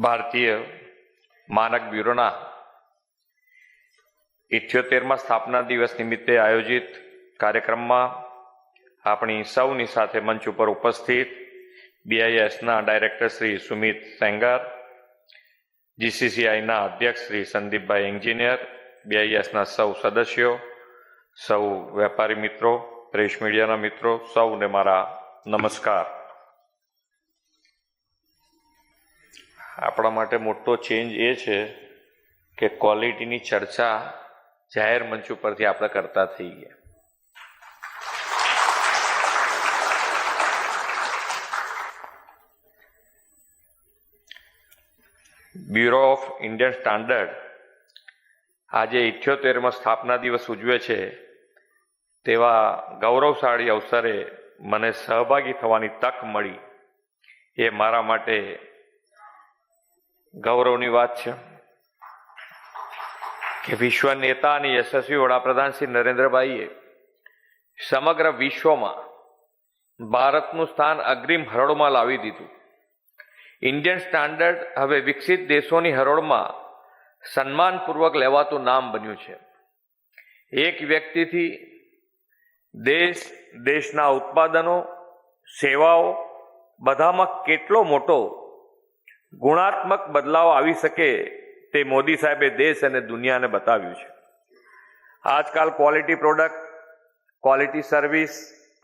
ભારતીય માનક બ્યુરોના 78મા સ્થાપના દિવસ નિમિત્તે આયોજિત કાર્યક્રમમાં આપણી સૌની સાથે મંચ ઉપર ઉપસ્થિત બીઆઈએસના ડાયરેક્ટર શ્રી સુમિત સેંગર, જીસીસીઆઈના અધ્યક્ષ શ્રી સંદીપભાઈ એન્જિનિયર, બીઆઈએસના સૌ સદસ્યો, સૌ વેપારી મિત્રો, પ્રેસ મીડિયાના મિત્રો, સૌને મારા નમસ્કાર. આપણા માટે મોટો ચેન્જ એ છે કે ક્વોલિટીની ચર્ચા જાહેર મંચ ઉપરથી આપણે કરતા થઈ ગયા. બ્યુરો ઓફ ઇન્ડિયન સ્ટાન્ડર્ડ આજે 78મા સ્થાપના દિવસ ઉજવે છે. તેવા ગૌરવશાળી અવસરે મને સહભાગી થવાની તક મળી એ મારા માટે ગૌરવની વાત છે કે વિશ્વ નેતા અને યશસ્વી વડાપ્રધાન શ્રી નરેન્દ્રભાઈએ સમગ્ર વિશ્વમાં ભારતનું સ્થાન અગ્રીમ હરોળમાં લાવી દીધું. ઇન્ડિયન સ્ટાન્ડર્ડ હવે વિકસિત દેશોની હરોળમાં સન્માનપૂર્વક લેવાતું નામ બન્યું છે. એક વ્યક્તિથી દેશના ઉત્પાદનો, સેવાઓ બધામાં કેટલો મોટો ગુણાત્મક બદલાવ આવી શકે તે મોદી સાહેબે દેશ અને દુનિયાને બતાવ્યું છે. આજકાલ ક્વોલિટી પ્રોડક્ટ, ક્વોલિટી સર્વિસ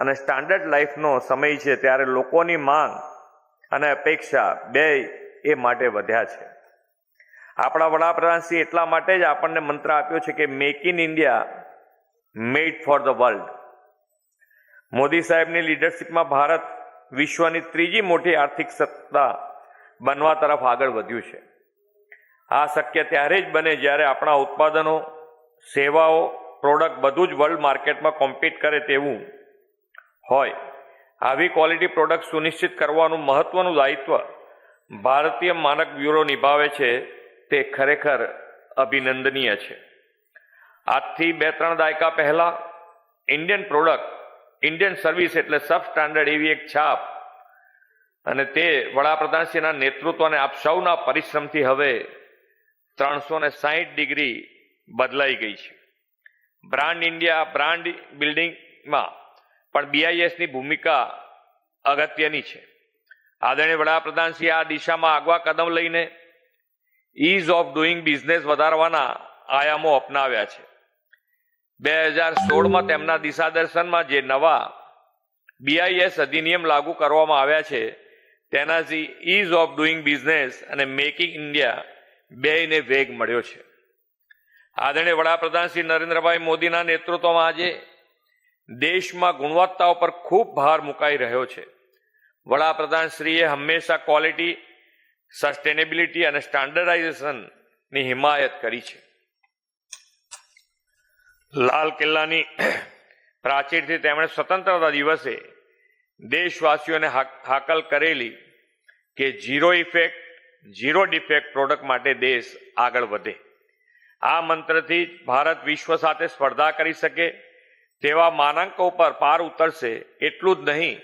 અને સ્ટાન્ડર્ડ લાઈફનો સમય છે, ત્યારે લોકોની માંગ અને અપેક્ષા બે એ માટે વધ્યા છે. આપણા વડાપ્રધાનશ્રી એટલા માટે જ આપણને મંત્ર આપ્યો છે કે make in India, made for the world. Modi સાહેબની લીડરશીપમાં ભારત વિશ્વની ત્રીજી મોટી આર્થિક સત્તા બનવા તરફ આગળ વધ્યું છે. આ શક્ય ત્યારે જ બને જ્યારે આપણા ઉત્પાદનો, સેવાઓ, પ્રોડક્ટ બધું જ વર્લ્ડ માર્કેટમાં કોમ્પીટ કરે તેવું હોય. આવી ક્વોલિટી પ્રોડક્ટ સુનિશ્ચિત કરવાનું મહત્વનું દાયિત્વ ભારતીય માનક બ્યુરો નિભાવે છે. તે ખરેખર અભિનંદનીય છે. આજથી 2-3 દાયકા પહેલા ઇન્ડિયન પ્રોડક્ટ, ઇન્ડિયન સર્વિસ એટલે સબ સ્ટાન્ડર્ડ એવી એક છાપ અને તે વડાપ્રધાનશ્રીના નેતૃત્વ અને આપ સૌના પરિશ્રમથી હવે 360 ડિગ્રી બદલાઈ ગઈ છે. બ્રાન્ડ ઇન્ડિયા, બ્રાન્ડ બિલ્ડિંગમાં પણ બીઆઈએસની ભૂમિકા અગત્યની છે. આદરણીય વડાપ્રધાનશ્રી આ દિશામાં આગવા કદમ લઈને ઇઝ ઓફ ડુઈંગ બિઝનેસ વધારવાના આયામો અપનાવ્યા છે. 2016માં તેમના દિશાદર્શનમાં જે નવા બીઆઈએસ અધિનિયમ લાગુ કરવામાં આવ્યા છે તેનાથી ઇઝ ઓફ ડુઈંગ બિઝનેસ અને મેકિંગ ઇન્ડિયા બેયને વેગ મળ્યો છે. આદરણીય વડાપ્રધાન શ્રી નરેન્દ્રભાઈ મોદીના નેતૃત્વમાં આજે દેશમાં ગુણવત્તા ઉપર ખૂબ ભાર મુકાઈ રહ્યો છે. વડાપ્રધાન શ્રીએ હંમેશા ક્વોલિટી, સસ્ટેનેબિલિટી અને સ્ટાન્ડર્ડાઇઝેશનની હિમાયત કરી છે. લાલ કિલ્લાની પ્રાચીરથી તેમણે સ્વતંત્રતા દિવસે દેશવાસીઓને હાકલ કરેલી કે zero effect, zero defect product માટે દેશ આગળ વધે. આ મંત્રથી ભારત વિશ્વ સાથે સ્પર્ધા કરી શકે તેવા માનાંકો પર પાર ઉતરશે. એટલું જ નહીં,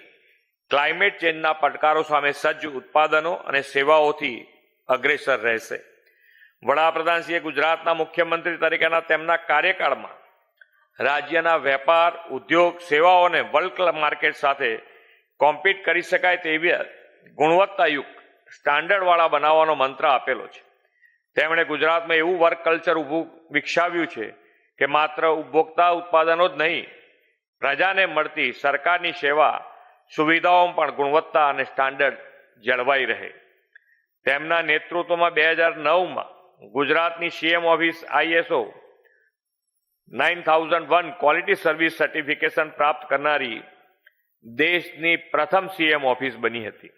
ક્લાઇમેટ ચેન્જના પડકારો સામે સજ્જ ઉત્પાદનો અને સેવાઓથી અગ્રેસર રહેશે. વડાપ્રધાનશ્રીએ ગુજરાતના મુખ્યમંત્રી તરીકેના તેમના કાર્યકાળમાં રાજ્યના વેપાર, ઉદ્યોગ, સેવાઓને વર્લ્ડ માર્કેટ સાથે કોમ્પીટ કરી શકાય તેવી ગુણવત્તાયુક્ત સ્ટાન્ડર્ડવાળા બનાવવાનો મંત્ર આપેલો છે. તેમણે ગુજરાતમાં એવું વર્ક કલ્ચર વિકસાવ્યું છે કે માત્ર ઉપભોક્તા ઉત્પાદનો જ નહીં, પ્રજાને મળતી સરકારની સેવા સુવિધાઓમાં પણ ગુણવત્તા અને સ્ટાન્ડર્ડ જળવાઈ રહે. તેમના નેતૃત્વમાં 2009માં ગુજરાતની CM office ISO 9001 quality service certification પ્રાપ્ત કરનારી દેશની પ્રથમ સીએમ ઓફિસ બની હતી.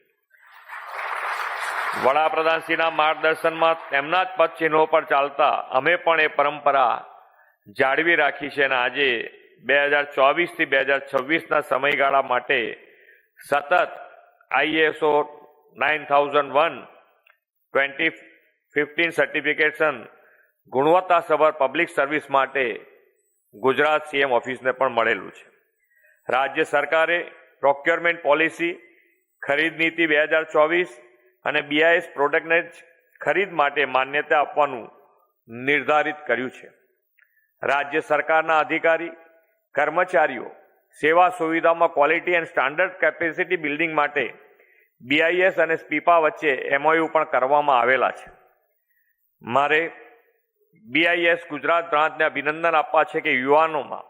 વડાપ્રધાનશ્રીના માર્ગદર્શનમાં તેમના જ પદ ચિહ્નો પર ચાલતા અમે પણ એ પરંપરા જાળવી રાખી છે અને આજે 2024થી 2026ના સમયગાળા માટે સતત ISO 9001 2015 સર્ટિફિકેશન ગુણવત્તાસભર પબ્લિક સર્વિસ માટે ગુજરાત સીએમ ઓફિસને પણ મળેલું છે. રાજ્ય સરકારે પ્રોક્યોરમેન્ટ પોલિસી, ખરીદ નીતિ 2024 અને બીઆઈએસ પ્રોડક્ટને ખરીદ માટે માન્યતા આપવાનું નિર્ધારિત કર્યું છે. રાજ્ય સરકારના અધિકારી કર્મચારીઓ સેવા સુવિધામાં quality and standard capacity building માટે BIS અને સ્પીપા વચ્ચે MOU પણ કરવામાં આવેલા છે. મારે BIS ગુજરાત બ્રાન્ચને અભિનંદન આપવા છે કે યુવાનોમાં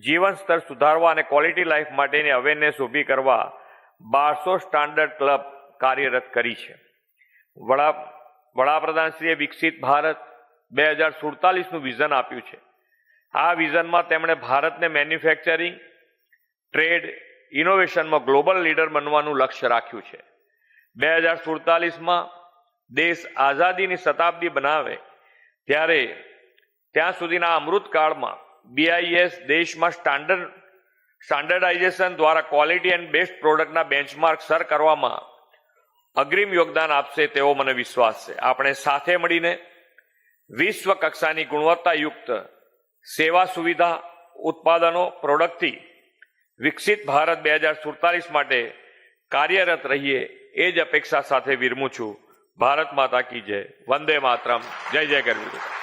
જીવન સ્તર સુધારવા અને ક્વોલિટી લાઈફ માટેની અવેરનેસ ઊભી કરવા 1200 સ્ટાન્ડર્ડ ક્લબ કાર્યરત કરી છે. વડાપ્રધાનશ્રીએ વિકસિત ભારત 2047નું વિઝન આપ્યું છે. આ વિઝનમાં તેમણે ભારતને મેન્યુફેક્ચરિંગ, ટ્રેડ, ઇનોવેશનમાં ગ્લોબલ લીડર બનવાનું લક્ષ્ય રાખ્યું છે. 2047માં દેશ આઝાદીની શતાબ્દી બનાવે ત્યાં સુધીના અમૃતકાળમાં BIS દેશમાં સ્ટાન્ડર્ડાઇઝેશન દ્વારા ક્વોલિટી એન્ડ બેસ્ટ પ્રોડક્ટના બેન્ચમાર્ક સર કરવામાં અગ્રીમ યોગદાન આપશે તેવો મને વિશ્વાસ છે. આપણે સાથે મળીને વિશ્વ કક્ષાની ગુણવત્તાયુક્ત સેવા સુવિધા ઉત્પાદનો પ્રોડક્ટથી વિકસિત ભારત 2047 માટે કાર્યરત રહીએ એ જ અપેક્ષા સાથે વિરમું છું. ભારત માતા કી જય. વંદે માતરમ. જય જય ગરવી.